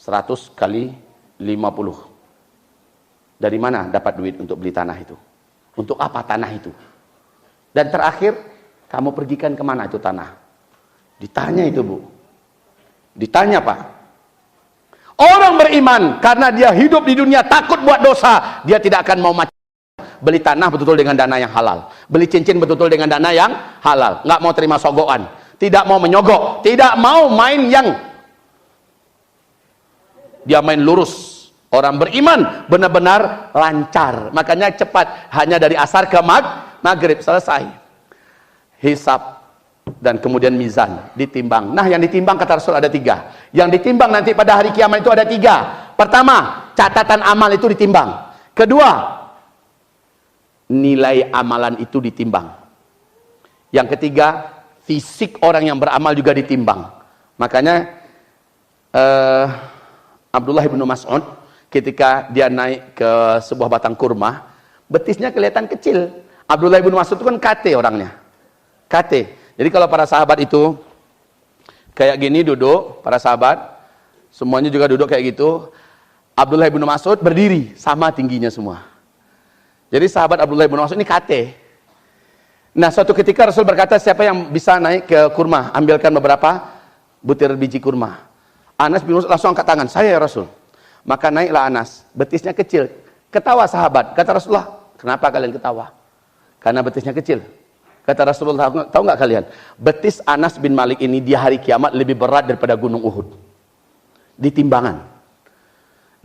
100 kali 50. Dari mana dapat duit untuk beli tanah itu? Untuk apa tanah itu? Dan terakhir, kamu pergikan kemana itu tanah? Ditanya itu Bu. Ditanya Pak. Orang beriman karena dia hidup di dunia takut buat dosa, dia tidak akan mau macam beli tanah betul-betul dengan dana yang halal, beli cincin betul-betul dengan dana yang halal, nggak mau terima sogokan, tidak mau menyogok, tidak mau main yang dia main lurus. Orang beriman benar-benar lancar, makanya cepat, hanya dari asar ke maghrib selesai. Hisab dan kemudian mizan, ditimbang. Nah, yang ditimbang kata Rasul ada 3. Yang ditimbang nanti pada hari kiamat itu ada 3. Pertama, catatan amal itu ditimbang. Kedua, nilai amalan itu ditimbang. Yang ketiga, fisik orang yang beramal juga ditimbang. Makanya Abdullah bin Mas'ud ketika dia naik ke sebuah batang kurma, betisnya kelihatan kecil. Abdullah bin Mas'ud itu kan kate orangnya. Kate. Jadi kalau para sahabat itu kayak gini duduk, para sahabat semuanya juga duduk kayak gitu. Abdullah bin Mas'ud berdiri, sama tingginya semua. Jadi sahabat Abdullah bin Mas'ud ini kate. Nah, suatu ketika Rasul berkata, siapa yang bisa naik ke kurma, ambilkan beberapa butir biji kurma. Anas bin Mas'ud langsung angkat tangan, saya ya Rasul. Maka naiklah Anas, betisnya kecil. Ketawa sahabat, kata Rasulullah, kenapa kalian ketawa? Karena betisnya kecil. Kata Rasulullah, tahu nggak kalian? Betis Anas bin Malik ini di hari kiamat lebih berat daripada gunung Uhud. Di timbangan.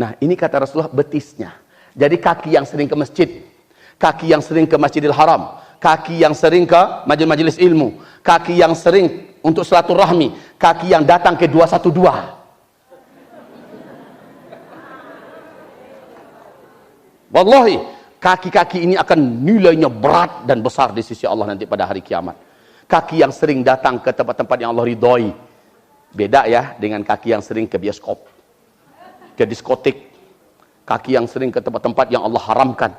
Nah, ini kata Rasulullah betisnya. Jadi kaki yang sering ke masjid, kaki yang sering ke Masjidil Haram, kaki yang sering ke majelis ilmu, kaki yang sering untuk silaturahmi, kaki yang datang ke 212. Wallahi, kaki-kaki ini akan nilainya berat dan besar di sisi Allah nanti pada hari kiamat. Kaki yang sering datang ke tempat-tempat yang Allah ridhoi. Beda ya dengan kaki yang sering ke bioskop, ke diskotik. Kaki yang sering ke tempat-tempat yang Allah haramkan.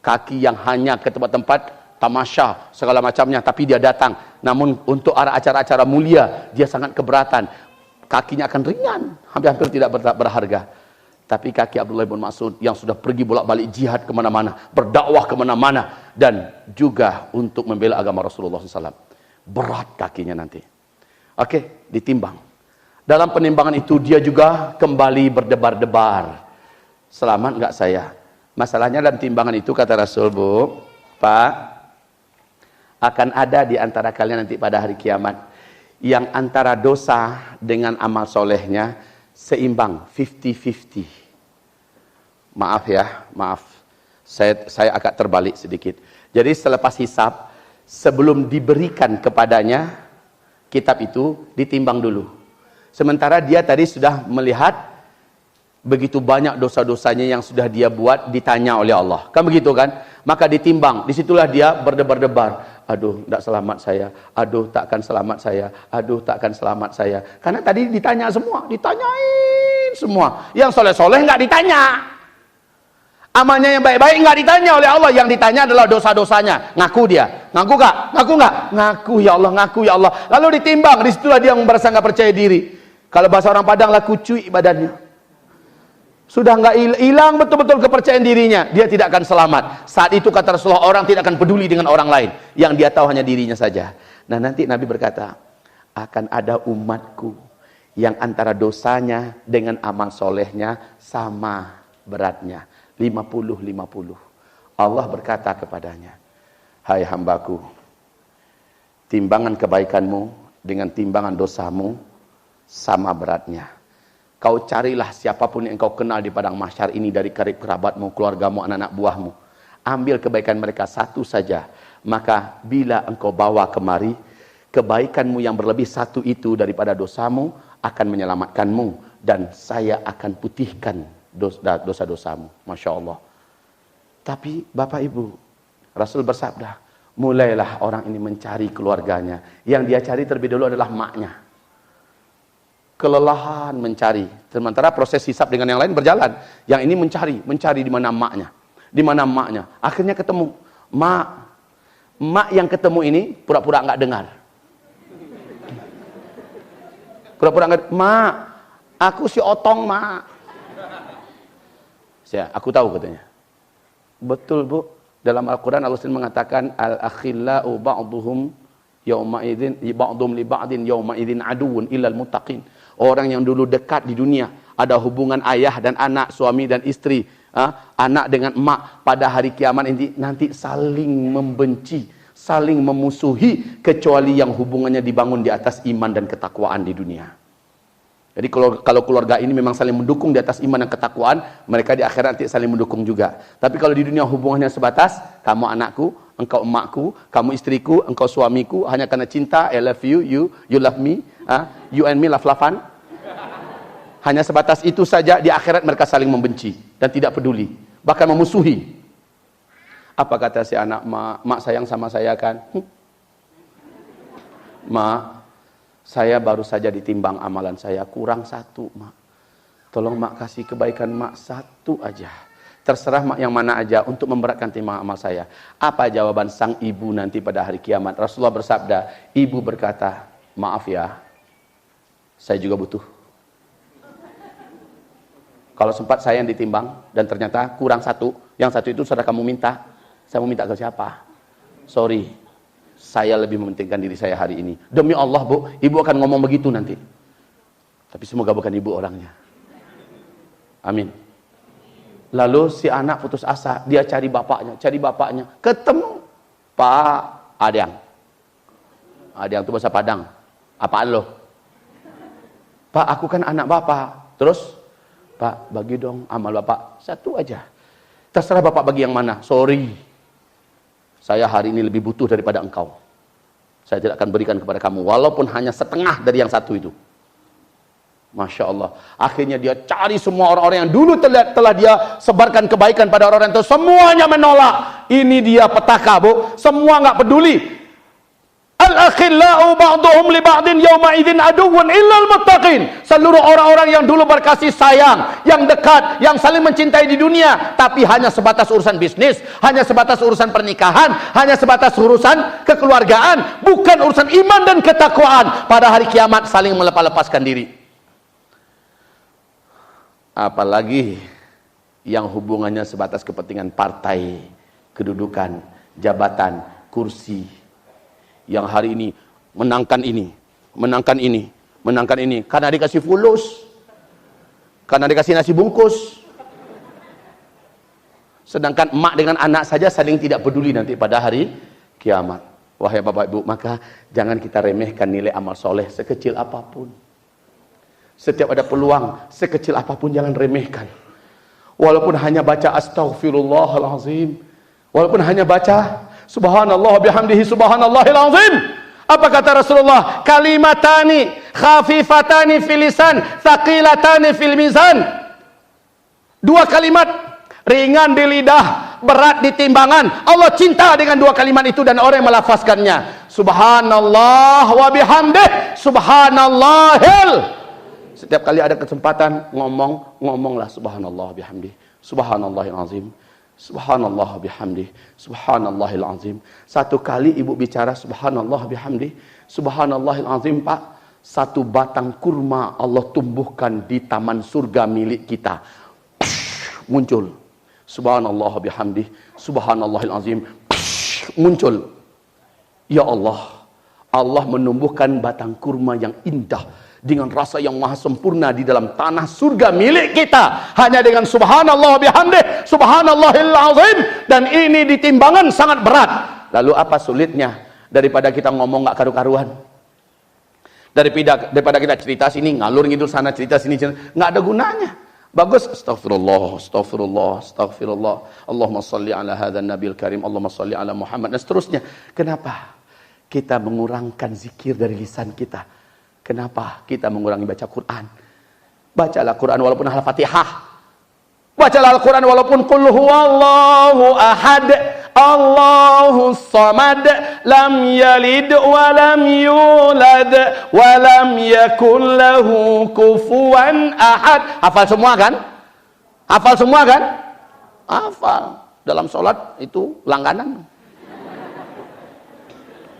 Kaki yang hanya ke tempat-tempat tamasya, segala macamnya, tapi dia datang. Namun untuk acara-acara mulia, dia sangat keberatan. Kakinya akan ringan, hampir-hampir tidak berharga. Tapi kaki Abdullah bin Mas'ud yang sudah pergi bolak-balik jihad kemana-mana, berdakwah kemana-mana, dan juga untuk membela agama Rasulullah SAW. Berat kakinya nanti. Oke, ditimbang. Dalam penimbangan itu dia juga kembali berdebar-debar. Selamat enggak saya? Masalahnya dalam timbangan itu kata Rasul, Bu, Pak, akan ada di antara kalian nanti pada hari kiamat yang antara dosa dengan amal solehnya seimbang, 50-50. Maaf ya, maaf. Saya agak terbalik sedikit. Jadi selepas hisab, sebelum diberikan kepadanya kitab itu, ditimbang dulu. Sementara dia tadi sudah melihat begitu banyak dosa-dosanya yang sudah dia buat, ditanya oleh Allah. Kan begitu kan? Maka ditimbang. Disitulah dia berdebar-debar. Aduh, tak selamat saya. Aduh, takkan selamat saya. Aduh, takkan selamat saya. Karena tadi ditanya semua. Ditanyain semua. Yang soleh-soleh nggak ditanya. Amalnya yang baik-baik nggak ditanya oleh Allah. Yang ditanya adalah dosa-dosanya. Ngaku dia. Ngaku nggak? Ngaku nggak? Ngaku ya Allah. Ngaku ya Allah. Lalu ditimbang. Disitulah dia merasa nggak percaya diri. Kalau bahasa orang Padang lah kucuy badannya. Sudah nggak hilang betul-betul kepercayaan dirinya. Dia tidak akan selamat. Saat itu kata Rasulullah, orang tidak akan peduli dengan orang lain. Yang dia tahu hanya dirinya saja. Nah nanti Nabi berkata, akan ada umatku yang antara dosanya dengan amal solehnya sama beratnya. 50-50. Allah berkata kepadanya, hai hambaku, timbangan kebaikanmu dengan timbangan dosamu sama beratnya. Kau carilah siapapun yang kau kenal di padang mahsyar ini dari karib kerabatmu, keluargamu, anak-anak buahmu. Ambil kebaikan mereka satu saja. Maka bila engkau bawa kemari, kebaikanmu yang berlebih satu itu daripada dosamu akan menyelamatkanmu. Dan saya akan putihkan dosa-dosamu. Masya Allah. Tapi Bapak Ibu, Rasul bersabda, mulailah orang ini mencari keluarganya. Yang dia cari terlebih dulu adalah maknya. Kelelahan mencari. Sementara proses hisab dengan yang lain berjalan. Yang ini mencari di mana emaknya. Di mana emaknya. Akhirnya ketemu. Mak yang ketemu ini pura-pura enggak dengar. Pura-pura enggak, mak, aku si Otong, mak. Aku tahu katanya. Betul, Bu. Dalam Al-Quran Allah mengatakan al-akhillau ba'duhum yawma idzin ba'dhum li ba'din yawma idzin aduwwun illal muttaqin. Orang yang dulu dekat di dunia, ada hubungan ayah dan anak, suami dan istri, anak dengan emak, pada hari kiamat ini nanti saling membenci, saling memusuhi, kecuali yang hubungannya dibangun di atas iman dan ketakwaan di dunia. Jadi kalau keluarga ini memang saling mendukung di atas iman dan ketakwaan, mereka di akhirat nanti saling mendukung juga. Tapi kalau di dunia hubungannya sebatas, kamu anakku, engkau emakku, kamu istriku, engkau suamiku, hanya karena cinta, I love you, you love me, you and me love-lovean. Hanya sebatas itu saja, di akhirat mereka saling membenci dan tidak peduli, bahkan memusuhi. Apa kata si anak? Mak sayang sama saya kan? Mak, saya baru saja ditimbang amalan saya, kurang 1, mak. Tolong mak kasih kebaikan mak 1 aja. Terserah mak yang mana aja untuk memberatkan timbang amal saya. Apa jawaban sang ibu nanti pada hari kiamat? Rasulullah bersabda, ibu berkata, maaf ya, saya juga butuh. Kalau sempat saya yang ditimbang dan ternyata kurang 1, yang 1 itu sudah kamu minta, saya mau minta ke siapa? Sorry, saya lebih mementingkan diri saya hari ini. Demi Allah bu, ibu akan ngomong begitu nanti. Tapi semoga bukan ibu orangnya. Amin. Lalu si anak putus asa, dia cari bapaknya, ketemu Pak Adang. Adang itu bahasa Padang. Apaan lo? Pak, aku kan anak bapak. Terus, Pak, bagi dong amal bapak 1 aja. Terserah bapak bagi yang mana. Sorry, saya hari ini lebih butuh daripada engkau. Saya tidak akan berikan kepada kamu, walaupun hanya setengah dari yang 1 itu. Masya Allah. Akhirnya dia cari semua orang-orang yang dulu telah dia sebarkan kebaikan pada orang-orang itu. Semuanya menolak. Ini dia petaka, bu. Semua nggak peduli. Al-akhillau ba'duhum li ba'din yawma idzin aduwwun illal muttaqin. Seluruh orang-orang yang dulu berkasih sayang, yang dekat, yang saling mencintai di dunia, tapi hanya sebatas urusan bisnis, hanya sebatas urusan pernikahan, hanya sebatas urusan kekeluargaan, bukan urusan iman dan ketakwaan. Pada hari kiamat saling melepas-lepaskan diri. Apalagi yang hubungannya sebatas kepentingan partai, kedudukan, jabatan, kursi, yang hari ini menangkan ini, karena dikasih fulus, karena dikasih nasi bungkus. Sedangkan emak dengan anak saja saling tidak peduli nanti pada hari kiamat. Wahai bapak ibu, maka jangan kita remehkan nilai amal soleh sekecil apapun. Setiap ada peluang, sekecil apapun jangan remehkan. Walaupun hanya baca astaghfirullahalazim, walaupun hanya baca subhanallah bihamdihi subhanallahil azim. Apa kata Rasulullah? Kalimatani khafifatani fil lisan, thaqilatani fil mizan. 2 kalimat ringan di lidah, berat di timbangan. Allah cinta dengan 2 kalimat itu dan orang yang melafazkannya. Subhanallah wa bihamdih subhanallahil. Setiap kali ada kesempatan ngomonglah subhanallah bihamdih subhanallahil azim, subhanallah bihamdih subhanallahil azim. 1 kali ibu bicara subhanallah bihamdih subhanallahil azim, Pak, 1 batang kurma Allah tumbuhkan di taman surga milik kita. Muncul subhanallah bihamdih subhanallahil azim, muncul. Ya Allah, Allah menumbuhkan batang kurma yang indah dengan rasa yang maha sempurna di dalam tanah surga milik kita, hanya dengan subhanallah bihamdih subhanallahil azim. Dan ini di timbangan sangat berat. Lalu apa sulitnya daripada kita ngomong nggak karu-karuan, daripada kita cerita sini ngalur ngidul sana, cerita sini nggak ada gunanya. Bagus astagfirullah astagfirullah astagfirullah, Allahumma shalli ala hadzal nabil karim, Allahumma shalli ala Muhammad, dan seterusnya. Kenapa kita mengurangkan zikir dari lisan kita? Kenapa kita mengurangi baca Quran? Bacalah Quran walaupun Al-Fatihah. Bacalah Al-Quran walaupun qul huwallahu ahad, Allahus samad, lam yalid wa lam yulad wa lam yakul lahu kufuwan ahad. Hafal semua kan? Hafal semua kan? Hafal. Dalam sholat itu langganan.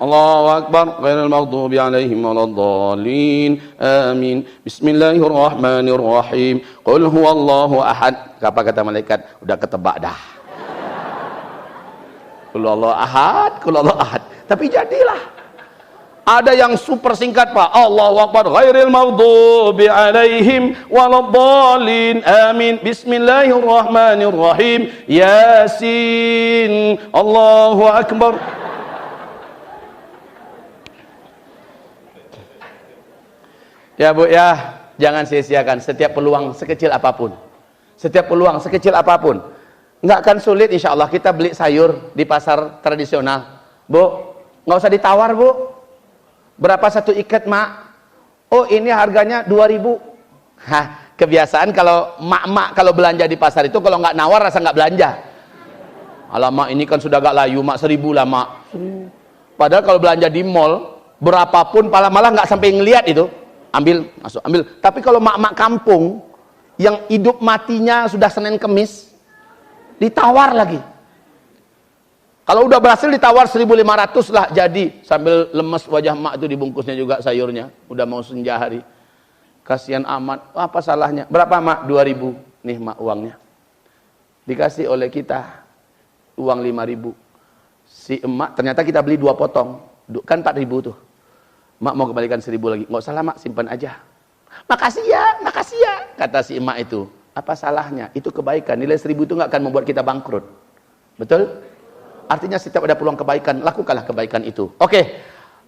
Allahu Akbar, ghairil maghdubi alaihim waladdallin, amin. Bismillahirrahmanirrahim. Qul huwallahu ahad. Apa kata malaikat? Udah ketebak dah. Qul huwallahu ahad, qul huwallahu ahad. Tapi jadilah. Ada yang super singkat, Pak. Allahu Akbar, ghairil maghdubi alaihim waladdallin, amin. Bismillahirrahmanirrahim. Yasin. Allahu Akbar. Ya Bu ya, jangan sia-siakan setiap peluang sekecil apapun. Setiap peluang sekecil apapun. Nggak akan sulit insya Allah kita beli sayur di pasar tradisional. Bu, nggak usah ditawar bu. Berapa satu ikat mak? Oh ini harganya 2.000. Hah, kebiasaan kalau mak-mak kalau belanja di pasar itu kalau nggak nawar rasa nggak belanja. Alamak ini kan sudah agak layu mak, 1.000 lah mak. Padahal kalau belanja di mall berapapun malah nggak sampai ngelihat itu. Ambil, masuk, ambil. Tapi kalau mak-mak kampung yang hidup matinya sudah Senin Kemis, ditawar lagi. Kalau udah berhasil ditawar 1.500 lah jadi. Sambil lemes wajah mak itu dibungkusnya juga sayurnya. Udah mau senja hari. Kasihan amat. Apa salahnya? Berapa mak? 2.000. Nih mak uangnya. Dikasih oleh kita uang 5.000. Si emak ternyata kita beli 2 potong. Kan 4.000 tuh. Mak mau kembalikan 1.000 lagi. Nggak usah lah mak, simpan aja. Makasih ya, kata si emak itu. Apa salahnya? Itu kebaikan. Nilai 1.000 itu nggak akan membuat kita bangkrut. Betul? Artinya setiap ada peluang kebaikan, lakukanlah kebaikan itu. Oke,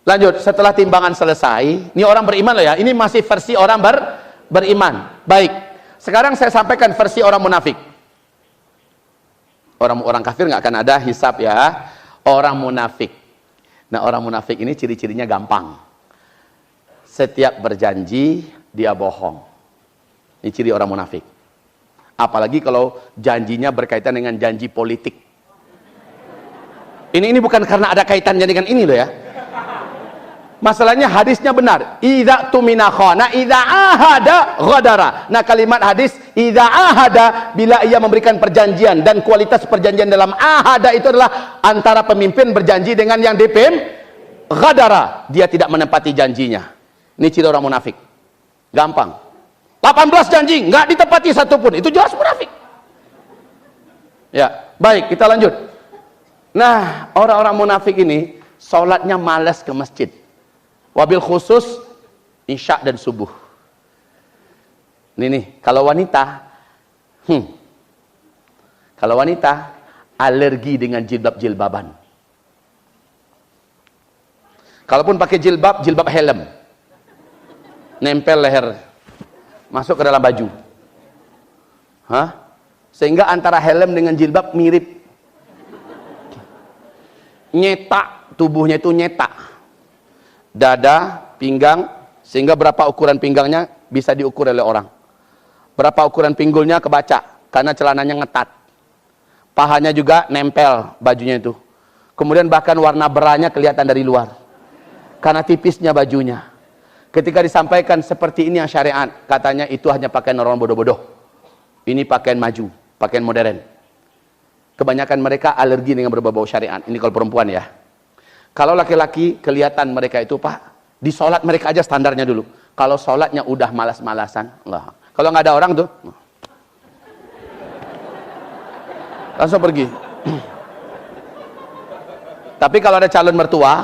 lanjut. Setelah timbangan selesai, ini orang beriman loh ya. Ini masih versi orang beriman. Baik. Sekarang saya sampaikan versi orang munafik. Orang kafir nggak akan ada hisab ya. Orang munafik. Nah, orang munafik ini ciri-cirinya gampang. Setiap berjanji dia bohong. Ini ciri orang munafik. Apalagi kalau janjinya berkaitan dengan janji politik. Ini bukan karena ada kaitannya dengan ini loh ya. Masalahnya hadisnya benar. Idza tumina khana, idza ahada ghadara. Nah, kalimat hadis idza ahada, bila ia memberikan perjanjian, dan kualitas perjanjian dalam ahada itu adalah antara pemimpin berjanji dengan yang dipimpin, ghadara, dia tidak menepati janjinya. Ini ciri orang munafik. Gampang. 18 janji nggak ditepati satupun, itu jelas munafik. Ya, baik, kita lanjut. Nah, orang-orang munafik ini sholatnya malas ke masjid. Wabil khusus isya dan subuh. Ini nih, kalau wanita alergi dengan jilbab-jilbaban. Kalaupun pakai jilbab helm. Nempel leher. Masuk ke dalam baju. Sehingga antara helm dengan jilbab mirip. Nyetak, tubuhnya itu nyetak. Dada, pinggang, sehingga berapa ukuran pinggangnya bisa diukur oleh orang. Berapa ukuran pinggulnya kebaca, karena celananya ngetat. Pahanya juga nempel bajunya itu. Kemudian bahkan warna beranya kelihatan dari luar. Karena tipisnya bajunya. Ketika disampaikan seperti ini yang syariat, katanya itu hanya pakaian orang bodoh-bodoh. Ini pakaian maju, pakaian modern. Kebanyakan mereka alergi dengan berbau syariat. Ini kalau perempuan ya. Kalau laki-laki kelihatan mereka itu, Pak, di sholat mereka aja standarnya dulu. Kalau sholatnya udah malas-malasan, Allah. Kalau nggak ada orang tuh, langsung pergi. Tapi kalau ada calon mertua,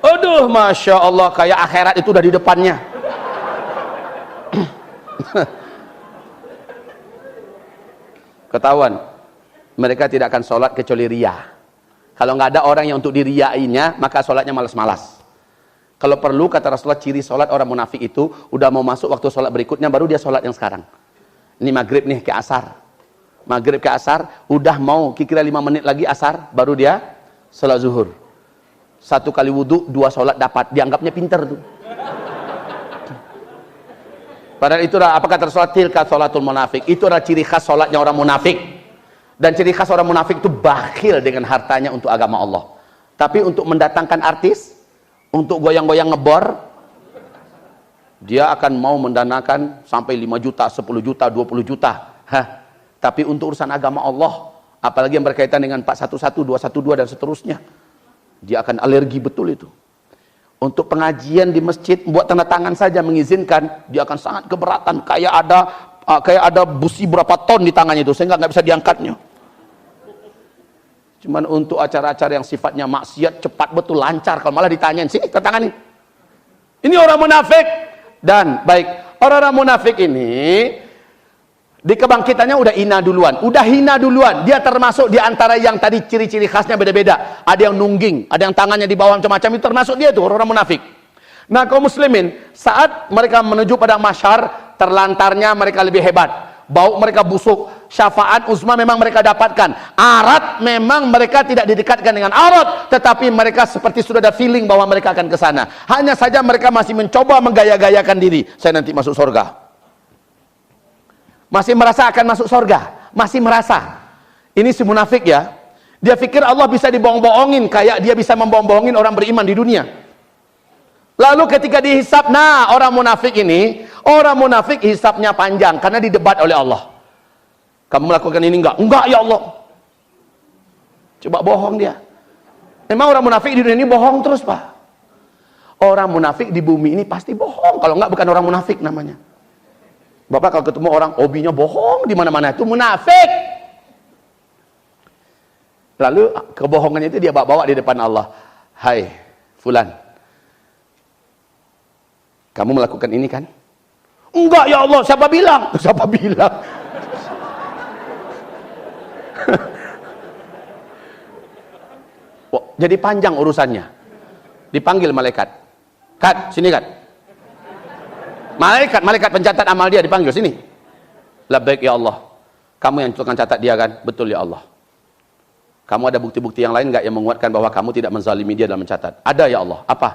aduh, Masya Allah, kayak akhirat itu udah di depannya. Ketahuan mereka tidak akan sholat kecuali ria. Kalau nggak ada orang yang untuk diriainya, maka sholatnya malas-malas. Kalau perlu, kata Rasulullah, ciri sholat orang munafik itu udah mau masuk waktu sholat berikutnya, baru dia sholat yang sekarang. Ini maghrib nih ke asar. Maghrib ke asar, udah mau kira-kira 5 menit lagi asar, baru dia sholat zuhur. 1 kali wudhu, 2 sholat dapat. Dianggapnya pinter tuh. Padahal itu apa kata Rasulullah? Tilka sholatul munafik. Itu adalah ciri khas sholatnya orang munafik. Dan ciri khas orang munafik itu bakhil dengan hartanya untuk agama Allah. Tapi untuk mendatangkan artis, untuk goyang-goyang ngebor, dia akan mau mendanakan sampai 5 juta, 10 juta, 20 juta. Tapi untuk urusan agama Allah, apalagi yang berkaitan dengan 411, 212 dan seterusnya, dia akan alergi betul itu. Untuk pengajian di masjid, buat tanda tangan saja mengizinkan, dia akan sangat keberatan. Kayak ada busi berapa ton di tangannya itu, sehingga nggak bisa diangkatnya. Cuman untuk acara-acara yang sifatnya maksiat, cepat betul, lancar. Kalau malah ditanyain, sini tanda tangan ini. Ini orang munafik. Dan baik, orang-orang munafik ini di kebangkitannya udah hina duluan. Dia termasuk di antara yang tadi ciri-ciri khasnya beda-beda. Ada yang nungging, ada yang tangannya di bawah macam-macam, itu termasuk dia tuh orang munafik. Nah, kaum muslimin, saat mereka menuju padang mahsyar, terlantarnya mereka lebih hebat. Bau mereka busuk, syafaat uzma memang mereka dapatkan. Arat memang mereka tidak didekatkan dengan arat, tetapi mereka seperti sudah ada feeling bahwa mereka akan ke sana. Hanya saja mereka masih mencoba menggaya-gayakan diri. Saya nanti masuk surga. Masih merasa akan masuk surga, masih merasa. Ini si munafik ya. Dia pikir Allah bisa dibohong-bohongin kayak dia bisa membohong-bohongin orang beriman di dunia. Lalu ketika dihisab, nah orang munafik ini, orang munafik hisabnya panjang karena didebat oleh Allah. Kamu melakukan ini enggak? Enggak ya Allah. Coba bohong dia. Memang orang munafik di dunia ini bohong terus, Pak. Orang munafik di bumi ini pasti bohong. Kalau enggak bukan orang munafik namanya. Bapak kalau ketemu orang hobinya bohong di mana-mana, itu munafik. Lalu kebohongan itu dia bawa di depan Allah. Hai, fulan, kamu melakukan ini kan? Enggak ya Allah, siapa bilang? Siapa bilang? Oh, jadi panjang urusannya. Dipanggil malaikat. Kat, sini Kat. Malaikat pencatat amal dia dipanggil sini. Labbaik ya Allah. Kamu yang tukang catat dia kan? Betul ya Allah. Kamu ada bukti-bukti yang lain enggak yang menguatkan bahwa kamu tidak menzalimi dia dalam mencatat? Ada ya Allah. Apa?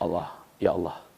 Allah, ya Allah.